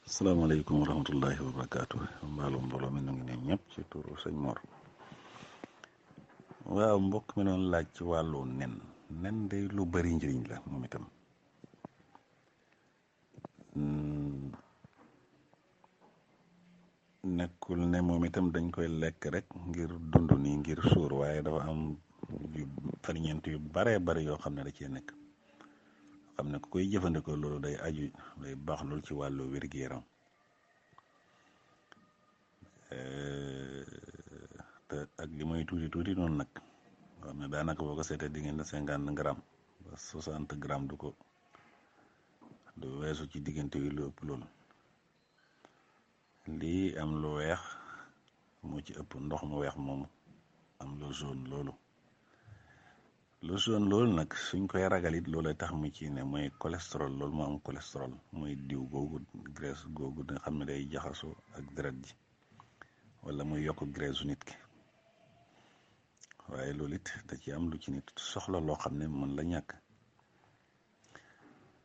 asalaamaaleykum wa rahmatullahi wa barakaatu mbooloo mi nu ngi ne ñëpp ci turu sëñ Mor. waaw mbokk mi doon laaj ci wàllu nen day lu bari njëriñ la moom itam. nekkul ne moom itam dañ koy lekk rek ngir dund nii ngir suur, waaye dafa am ferñeent yu baree bari yoo xam ne da cee nekk, xam ne ku koy jëfandikoo loolu day baax loolu ci wàllu wér-gu-yaram. te ak li muy tuuti noonu nag xam ne daanaka boo ko seetee diggante 50 grammes ba 60 grammes du weesu ci diggante yu lu ëpp loolu. lii am lu weex moo ci ëpp, ndox mu weex moomu am lu jaune loolu nag suñ koy ragalit loolay tax mu ci ne mooy cholestérol. loolu moo am cholestérol mooy diw googu, graisse googu nga xam ne day jaxasoo ak deret ji wala muy yokk graisse nit ki. waaye loolu it da ci am lu ci nit soxla loo xam ne mën la ñàkk.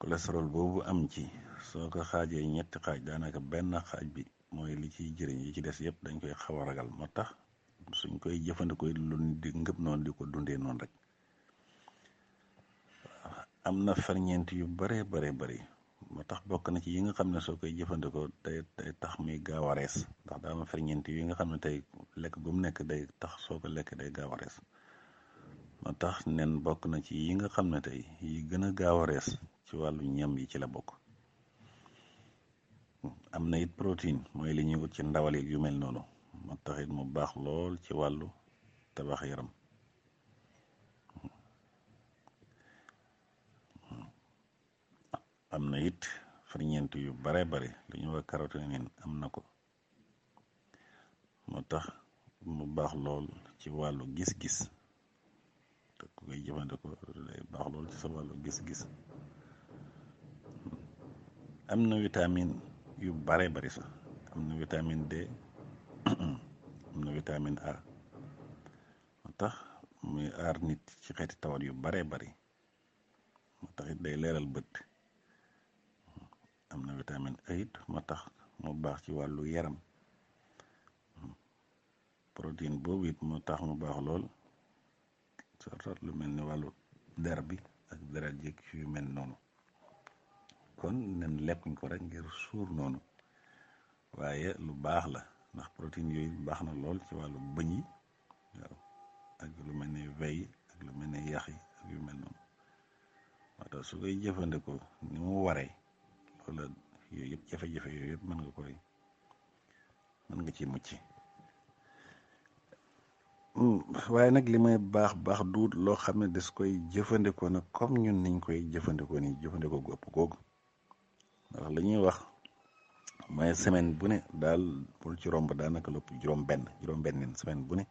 cholestérol boobu am ci soo ko xaajee ñetti xaaj, daanaka benn xaaj bi mooy li ciy jëriñ, yi ci des yëpp dañ koy xaw a ragal. moo tax suñ koy jëfandikoo lu di ngëb noonu di ko dundee noonu rek. am na ferñeent yu bare moo tax bokk na ci yi nga xam ne soo koy jëfandikoo day tax muy gaaw a rees, ndax daa am ferñeent yi nga xam ne tey lekk gu mu nekk day tax soo ko lekk day gaaw a rees. moo tax nen bokk na ci yi nga xam ne tey yi gën a gaaw a rees ci wàllu ñam yi ci la bokk. am na it protéine, mooy li ñuy ut ci ndawal yu mel noonu, moo tax it mu baax lool ci wàllu tabax yaram. am na it ferñeent yu bare li ñuy wax carotène am na ko, moo tax mu baax lool ci wàllu gis-gis. te ku koy jëfandikoo day baax lool ci sa wàllu gis-gis. am na vitamine yu bare sax, am na vitamine D am na vitamine A, moo tax muy aar nit ci xeeti tawat yu bare moo tax it day leeral bët. am na vitamine A it moo tax mu baax ci wàllu yaram. protéine boobu it moo tax mu baax lool surtout lu mel ni wàllu der bi ak deret jëkk yu mel noonu. kon nen lekkuñ ko rek ngir suur noonu, waaye lu baax la, ndax protéine yooyu baax na lool ci wàllu bëñ yi, waaw, ak lu mel ni veille ak lu mel ni yax yi ak yu mel noonu. moo tax su koy jëfandikoo ni mu waree, loolu yooyu yëpp jafe-jafe yooyu yëpp mën nga ci mucc. waaye nag li may baax duut loo xam ne des koy jëfandikoo nag comme ñun niñ koy jëfandikoo nii, jëfandikoo gu ëpp googu. ndax li ñuy wax mooy semaine bu ne daal bul ci romb daanaka lu ëpp juróom-benn semaine bu ne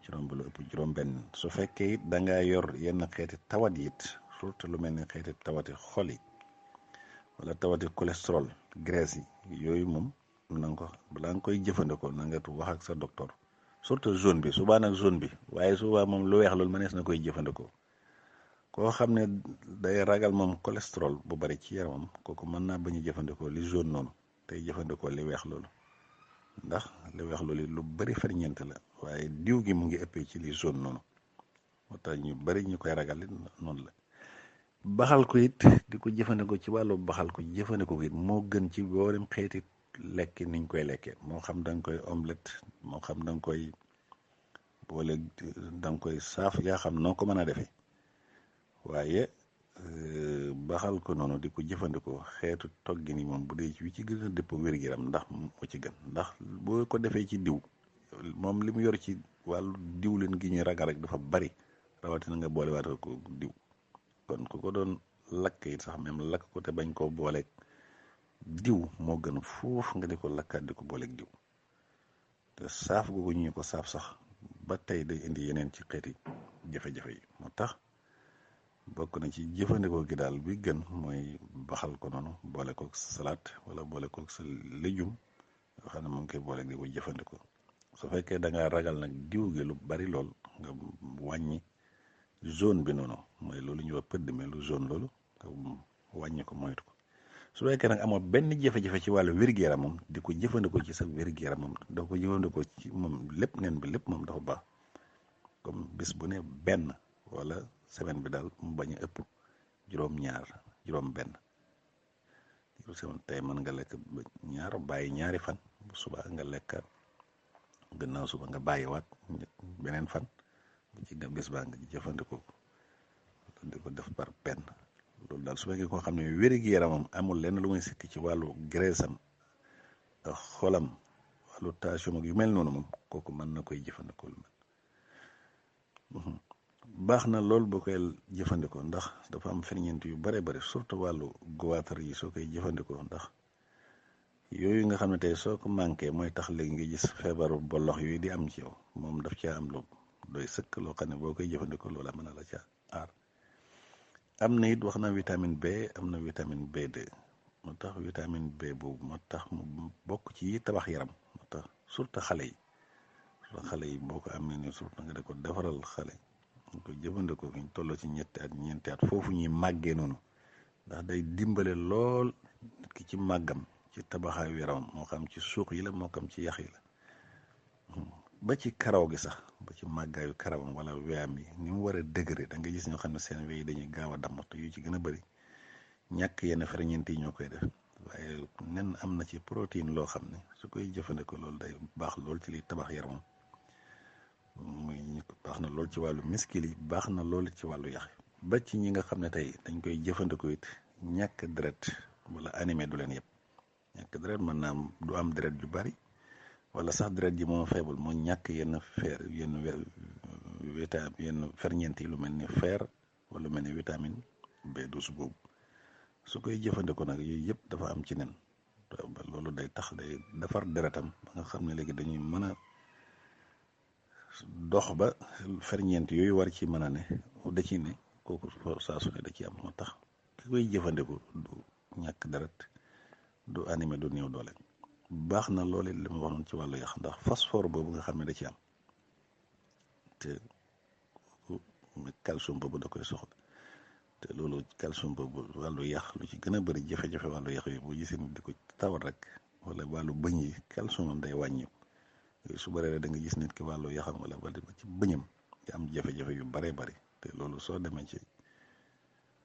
ci romb lu ëpp juróom-benn. su fekkee it da ngaa yor yenn xeeti tawat yi it, surtout lu mel ni xeeti tawati xol yi wala tawati cholestérol, graisse yi, yooyu moom na nga ko balaa nga koy jëfandikoo na nga wax ak sa docteur. surtout zone bi, subaa nag zone bi, waaye subaa moom lu weex loolu mënees na koy jëfandikoo. koo xam ne day ragal moom cholestérol bu bari ci yaramam, kooku mën naa bañ a jëfandikoo li jaune noonu, tey jëfandikoo li weex loolu. ndax li weex loolu lu bari ferñeent la, waaye diw gi mu ngi ëppee ci li jaune noonu, moo tax ñu bari ñu koy ragal noonu la. baxal ko it di ko jëfandikoo ci wàllu baxal ko jëfandikoo it moo gën ci boolem xeeti lekk niñ koy lekkee, moo xam da nga koy omelette, moo xam da nga koy boole, da nga koy saaf, yaa xam noo ko mën a defee. waaye baxal ko noonu di ko jëfandikoo xeetu toggi ni moom bu dee wi ci gën a dëpp wér-gu-yaram, ndax moo ci gën. ndax boo ko defee ci diw, moom li mu yor ci wàllu diw leen gi ñuy ragal rek dafa bari, rawatina nga boole waat ko diw. kon ku ko doon lakk it sax même lakk ko te bañ koo booleeg diw moo gën foofu nga di ko lakkaat di ko booleeg diw. te saaf googu ñu ko saaf sax ba tey day indi yeneen ci xeeti jafe-jafe yi. moo tax bokk na ci jëfandikoo gi daal bi gën mooy baxal ko noonu, boole koog salade wala boole koog sa légume yoo xam ne mu ngi koy boole di ko jëfandikoo. su fekkee da ngaa ragal nag diw gi lu bari lool, nga wàññi zone bi noonu, mooy loolu ñu wax pëdd mais lu zone loolu nga wàññi ko moytu ko. su fekkee nag amoo benn jafe-jafe ci wàllu wér-gu-yaram moom di ko jëfandikoo ci sa wér-gu-yaram moom da ko jëfandikoo ci moom lépp nen bi lépp moom dafa baax comme bis bu ne benn wala semaine bi daal mu bañ a ëpp juróom-ñaar juróom-benn semaine tey mën nga lekk ñaar bàyyi ñaari fan bu subaa nga lekkaat gannaaw suba nga bàyyiwaat beneen fan bu ci bis baa nga jëfandikoo di ko def par benn loolu daal su fekkee koo xam ne wér-gu-yaramam amul lenn lu muy sikki ci wàllu graisse am ak xolam wàllu tension yu mel noonu moom kooku mën na koy jëfandikoo lu mel baax na lool boo koy jëfandikoo ndax dafa am ferñeent yu bare bari surtout wàllu goitre yi soo koy jëfandikoo ndax yooyu nga xam ne tey soo ko manqué mooy tax léegi nga gis feebaru bollox yooyu di am ci yow moom daf caa am lu doy sëkk loo xam ne boo koy jëfandikoo loola mën na la caa aar. am na it wax na vitamine B am na vitamine B2 moo tax vitamine B boobu moo tax mu bokk ci tabax yaram moo tax surtout xale yi boo ko amee ne surtout nga di ko defaral xale ñu ko jëfandikoo fi ñu tolloo ci ñeenti at foofu ñuy màggee noonu ndax day dimbale lool nit ki ci màggam ci tabaxaayu yaramam moo xam ci suux yi la moo xam ci yax yi la ba ci karaw gi sax ba ci màggaayu karawam wala weyam yi ni mu war a dëgëre da nga gis ñoo xam ne seen wey dañuy gaaw a damm te yu ci gën a bëri ñàkk yenn ferñeent yi ñoo koy def waaye nen am na ci protéine loo xam ne su koy jëfandikoo loolu day baax lool ci liy tabax yaramam muy baax na lool ci wàllu miskil yi baax na lool ci wàllu yax ba ci ñi nga xam ne tey dañ koy jëfandikoo it ñàkk deret wala anémie du leen yëpp ñàkk deret mën naa am du am deret ju bari wala sax deret ji moo faible moo ñàkk yenn yenn ferñeent yi lu mel ni fer wala lu mel ni vitamine B12 boobu su koy jëfandikoo nag yooyu yëpp dafa am ci nen loolu day tax day defar deretam ba nga xam ne léegi dañuy mën a dox ba ferñeent yooyu war ci mën a ne da ci ne kooku saa su ne da ci am moo tax ki koy jëfandikoo du ñàkk deret du anémie du néew doole baax na loolu li ma wax noonu ci wàllu yax ndax phosphore boobu nga xam ne da ci am te calcium boobu da koy soxla te loolu calcium boobu wàllu yax lu ci gën a bëri jafe-jafe wàllu yax yi boo gisee di ko tawat rek wala wàllu bëñ yi calcium am day wàññi su bëree da nga gis nit ki wàllu yaxam wala ba ci bëñam di am jafe-jafe yu baree bari te loolu soo demee ci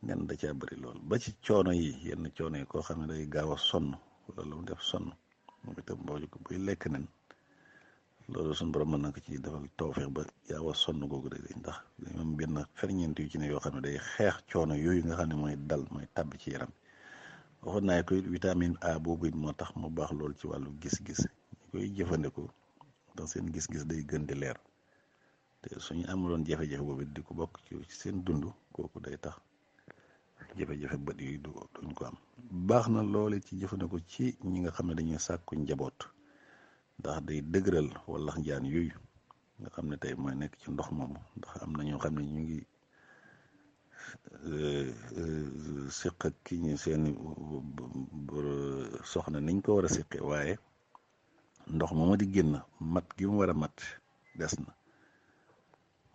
nen da caa bëri loolu ba ci coono yi yenn coono yi koo xam ne day gaaw a sonn wala lu mu def sonn moom itam boo ko buy lekk nen loolu suñu borom mën na ko ci defal tawfeex ba gaaw a sonn googu day ndax moom benn ferñeent yu ci ne yoo xam ne day xeex coono yooyu nga xam ne mooy dal mooy tàbbi ci yaram waxoon naa ko vitamine A boobu it moo tax mu baax loolu ci wàllu gis-gis ñu koy jëfandikoo ndax seen gis-gis day gën di leer te suñu amuloon jafe-jafe boobu di ko bokk ci seen dund kooku day tax jafe-jafe bët yooyu duñ ko am baax na loole ci jëfandikoo ci ñi nga xam ne dañuy sàkku njaboot ndax day dëgëral wala njaan yooyu nga xam ne tey mooy nekk ci ndox moomu ndax am na ñoo xam ne ñu ngi siq ak ki ñu seen soxna niñ ko war a siqee waaye ndox moomu di génn mat gi mu war a mat des na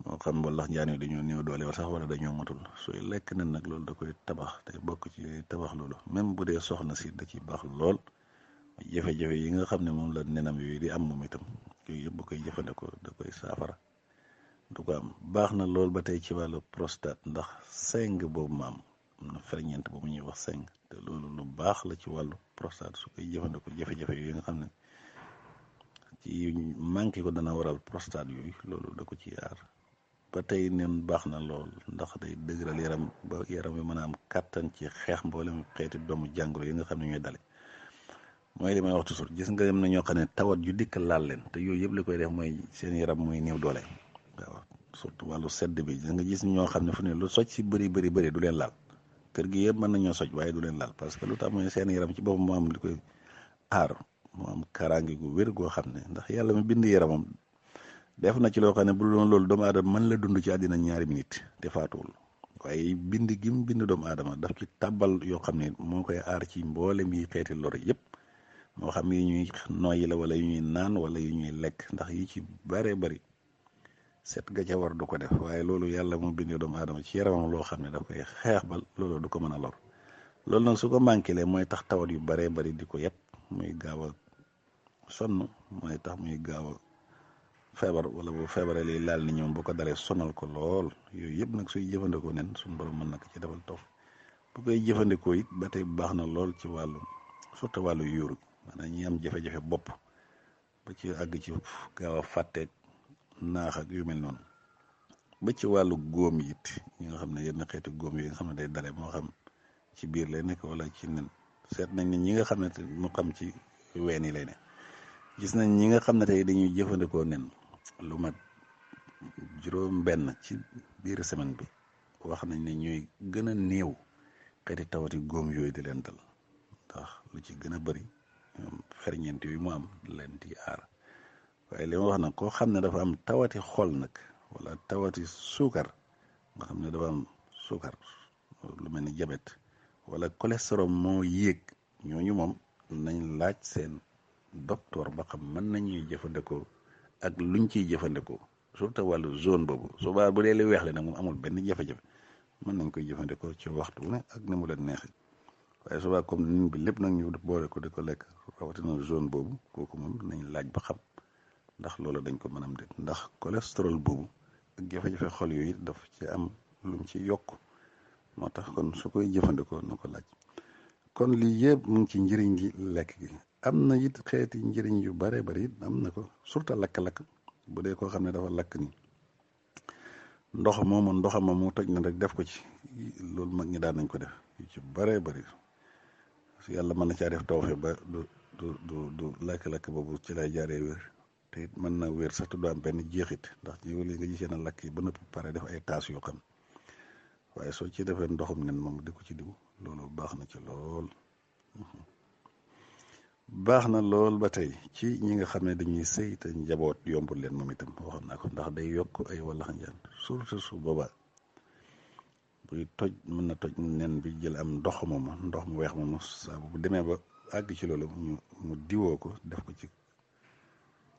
moo xam wala njaan yi dañoo néew doole sax wala dañoo matul sooy lekk nen nag loolu da koy tabax day bokk ci tabax loolu même bu dee soxna si da ciy baax lool jafe-jafe yi nga xam ne moom la nenam yooyu di am moom itam yooyu yëpp bu koy jëfandikoo da koy saafara du ko am baax na lool ba tey ci wàllu prostate ndax seng boobu ma am na ferñeent boobu ñuy wax seng te loolu lu baax la ci wàllu prostate su koy jëfandikoo jafe-jafe yooyu nga xam ne ci manqué ko dana waral prostate yooyu loolu da ko ci aar ba tey nen baax na lool ndax day dëgëral yaram ba yaram wi mën a am kàttan ci xeex mboolem xeeti doomu jàngoro yi nga xam ne ñooy dale mooy li may wax toujours gis nga am na ñoo xam ne tawat ju dikk laal leen te yooyu yëpp li koy def mooy seen yaram mooy néew doole waaw surtout wàllu sedd bi da nga gis ñoo xam ne fu ne lu soj si bëri du leen laal kër gi yëpp mën nañoo soj waaye du leen laal parce que lu tax mooy seen yaram ci boppam moo am li koy aar moo am kaaraange gu wér goo xam ne ndax yàlla mi bind yaramam def na ci loo xam ne bu doon loolu doomu aadama mën la dund ci àddina 2 minutes te faatuwul waaye bind gi mu bind doomu aadama daf ci tàbbal yoo xam ne moo koy aar ci mboolem yi xeeti lor yëpp moo xam yi ñuy noyyi la wala yu ñuy naan wala yu ñuy lekk ndax yi ci bëree bëri set ga ca war du ko def waaye loolu yàlla mu bind doomu aadama ci yaramam loo xam ne daf koy xeex ba loolu du ko mën a lor loolu nag su ko manqué lee mooy tax tawat yu baree bari di ko yëpp muy gaaw a sonn, mooy tax muy gaaw a feebar, wala bu feebaree liy laal ni ñoom bu ko dalee sonal ko lool. Yooyu yëpp nag suy jëfandikoo nen suñu borom mën na ko ci defal taw. bu koy jëfandikoo it ba tey baax na lool ci wàllu surtout wàllu yuuru, maanaam ñi am jafe-jafe bopp ba ci àgg ci gaaw a fàtteeg naax ak yu mel noonu, ba ci wàllu góom it ñi nga xam ne yenn xeeti góom yi nga xam ne day dale moo xam ci biir lay nekk wala ci nen. seet nañ ne ñi nga xam ne mu xam ci ween yi lay ne, gis nañ ñi nga xam ne tey dañuy jëfandikoo nen lu mat juróom benn ci biir semaine bi, wax nañ ne ñooy gën a néew xeeti tawati góom yooyu di leen dal, ndax lu ci gën a bëri ferñeent yooyu mu am leen di aar. waaye li ma wax nag koo xam ne dafa am tawati xol nag wala tawati suukar, nga xam ne dafa am suukar lu mel ni jabet wala cholestérol moo yéeg, ñooñu moom nañ laaj seen docteur ba xam mën nañuy jëfandikoo ak luñ ciy jëfandikoo, surtout wàllu zone boobu. subaa bu dee li weex le nag moom amul benn jafe-jafe, mën nañ koy jëfandikoo ci waxtu wu ne ak ni mu leen neexee. waaye subaa comme nin bi lépp nag ñu boole ko di ko lekk, rawatina zone boobu, kooku moom nañ laaj ba xam ndax loolu dañ ko mën am déet, ndax cholestérol boobu ak jafe-jafe xol yooyu daf ci am lum ci yokk, moo tax kon su koy jëfandikoo na ko laaj. kon lii yëpp mu ngi ci njëriñ gi lekk gi. am na it xeeti njëriñ yu bare bari it am na ko, surtout lakk-lakk. bu dee koo xam ne dafa lakk ni ndox moomu ndoxama mu toj na rek def ko ci, loolu mag ñi daan nañ ko def yu ci bare bari. yàlla mën na caa def tawfe ba du lakk-lakk boobu ci lay jaaree wér, te it mën na wér sax te du am benn jeexit, ndax jiw li nga gisee na lakk yi ba noppi pare def ay taas yoo xam. waaye soo ci defee ndoxum nen moom di ko ci diw, loolu baax na ci lool. baax na lool ba tey ci ñi nga xam ne dañuy sëy te njaboot yombul leen, moom itam waxoon naa ko, ndax day yokk ay wallax njaan. surtout su boobaa buy toj mën na toj nen bi jël am ndox mu weex moomu, saa bu demee ba àgg ci loolu mu diwoo ko def ko ci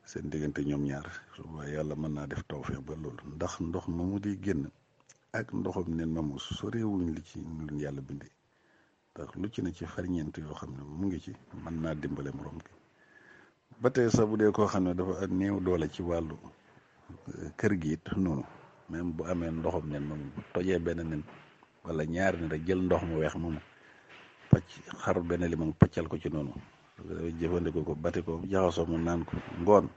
seen diggante ñoom ñaar. su boobaa yàlla mën naa def tawfeex ba loolu, ndax ndox moomu di génn ak ndoxam nen moomu sorewuñ li ci lu yàlla bindee, ndax lu ci ne ci ferñeent yoo xam ne mu ngi ci mën naa dimbale morom ki. ba tey sax bu dee koo xam ne dafa néew doole ci wàllu kër gi it noonu, même bu amee ndoxam nen moom bu tojee benn nen wala ñaari nen rek jël ndox mu weex moomu pacc xar benn limon paccal ko ci noonu, jëfandikoo ko bati ko jaxasoo mu naan ko ngoon,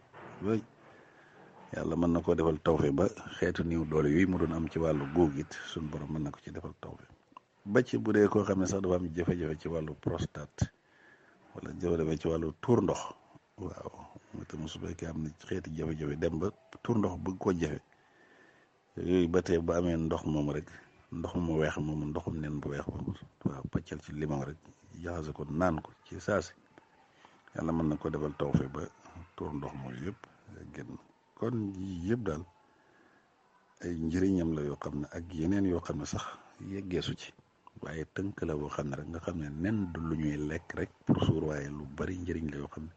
yàlla mën na koo defal tawfe ba xeetu néew doole yooyu mu doon am ci wàllu góog it suñu borom mën na ko ci defal tawfe. ba ci bu dee koo xam ne sax dafa am jafe-jafe ci wàllu prostate wala jafe-jafe ci wàllu tuur ndox, waaw mu tam su fekkee am na xeeti jafe-jafe dem ba tuur ndox bëgg koo jafe, yooyu ba tey ba amee ndox moom rek, ndox mu weex moomu, ndoxum nen bu weex moomu, waaw paccal ci limon rek jaxase ko naan ko ci saasi, yàlla mën na ko defal tawfe ba tuur ndox mooy yëpp génn. kon yii yëpp daal ay njëriñam la yoo xam ne ak yeneen yoo xam ne sax yeggeesu ci, waaye tënk la boo xam ne rek nga xam ne nen du lu ñuy lekk rek pour suur, waaye lu bari njëriñ la yoo xam ne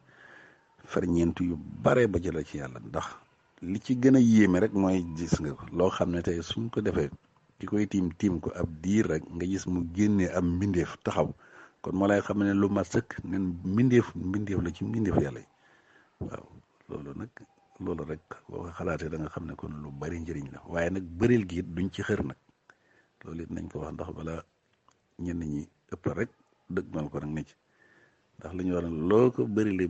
ferñeent yu bare ba jëla ci yàlla. ndax li ci gën a yéeme rek mooy gis nga ko loo xam ne tey suñ ko defee ki koy tiim ko ab diir rek nga gis mu génnee am mbindeef taxaw, kon moo lay xam ne lu mat sëkk nen mbindeef la ci mbindeef yàlla yi. waaw loolu nag loolu rek boo ko xalaatee da nga xam ne kon lu bari njëriñ la, waaye nag bëril gi it duñ ci xër nag, loolu it nañ ko wax, ndax bala ñenn ñi ëpp rek dëgg mal ko nag ne ci, ndax li ñu war a loo ko bërile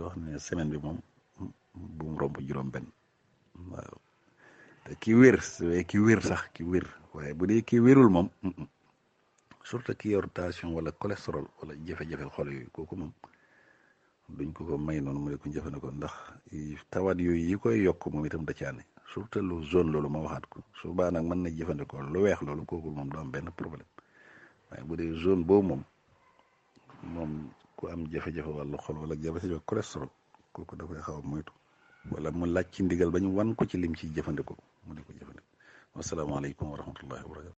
wax ne semaine bi moom bu mu romb juróom benn. waaw te ki wér sax ki wér, waaye bu dee ki wérul moom surtout ki yor tension wala cholestérol wala jafe-jafe xol yooyu, kooku moom duñ ko may noonu mu ne ko jëfandikoo, ndax tawat yooyu yi koy yokk moom itam da caane, surtout lu zone loolu ma waxaat ko. su baa nag mën na jëfandikoo lu weex loolu, kooku moom du am benn problème. waaye bu dee zone boobu moom ku am jafe-jafe wàllu xol wala jafe-jafe cholestérol, kooku da koy xaw a moytu, wala mu laaj ci ndigal ba ñu wan ko ci lim ci jëfandikoo mu di ko jëfandikoo. wasalaamaaleykum wa rahmatullahi wa barakatu.